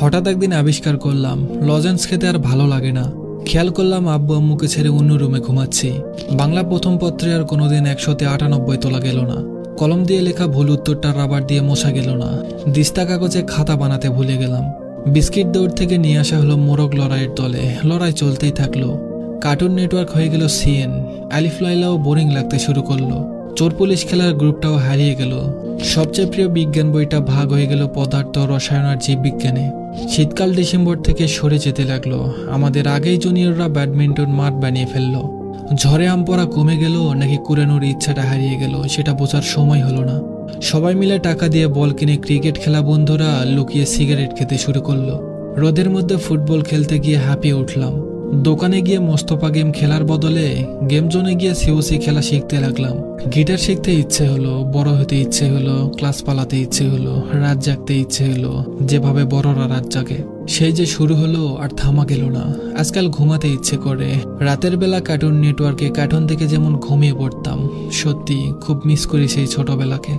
হঠাৎ একদিন আবিষ্কার করলাম লজেন্স খেতে আর ভালো লাগে না। খেয়াল করলাম আব্বু আম্মুকে ছেড়ে অন্য রুমে ঘুমাচ্ছি। বাংলা প্রথম পত্রে আর কোনোদিন 198 তোলা গেল না। কলম দিয়ে লেখা ভুল উত্তরটা রাবার দিয়ে মোছা গেল না। দিস্তা কাগজে খাতা বানাতে ভুলে গেলাম। বিস্কিট দৌড় থেকে নিয়ে আসা হলো মোরগ লড়াইয়ের দলে। লড়াই চলতেই থাকলো। কার্টুন নেটওয়ার্ক হয়ে গেল সিএন। আলিফ লাইলাও বোরিং লাগতে শুরু করলো। চোর পুলিশ খেলার গ্রুপটাও হারিয়ে গেল। সবচেয়ে প্রিয় বিজ্ঞান বইটা ভাগ হয়ে গেল পদার্থ, রসায়ন আর জীববিজ্ঞানে। শীতকাল ডিসেম্বর থেকে সরে যেতে লাগলো। আমাদের আগেই জুনিয়ররা ব্যাডমিন্টন মাঠ বানিয়ে ফেললো। ঝড়ে আম পড়া কমে গেল নাকি কুড়ানোর ইচ্ছাটা হারিয়ে গেল সেটা বোঝার সময় হলো না। সবাই মিলে টাকা দিয়ে বল কিনে ক্রিকেট খেলা বন্ধুরা লুকিয়ে সিগারেট খেতে শুরু করলো। রোদের মধ্যে ফুটবল খেলতে গিয়ে হাঁপিয়ে উঠলাম। দোকানে গিয়ে মোস্তফা গেম খেলার বদলে গেম জোনে গিয়ে সিওসি খেলা শিখতে লাগলাম। গিটার শিখতে ইচ্ছে হলো, বড় হতে ইচ্ছে হলো, ক্লাস পালাতে ইচ্ছে হলো, রাত জাগতে ইচ্ছে হলো, যেভাবে বড়রা রাত জাগে। সেই যে শুরু হলো আর থামা গেল না। আজকাল ঘুমাতে ইচ্ছে করে। রাতের বেলা কার্টুন নেটওয়ার্কে কার্টুন থেকে যেমন ঘুমিয়ে পড়তাম, সত্যি খুব মিস করি সেই ছোটবেলাকে।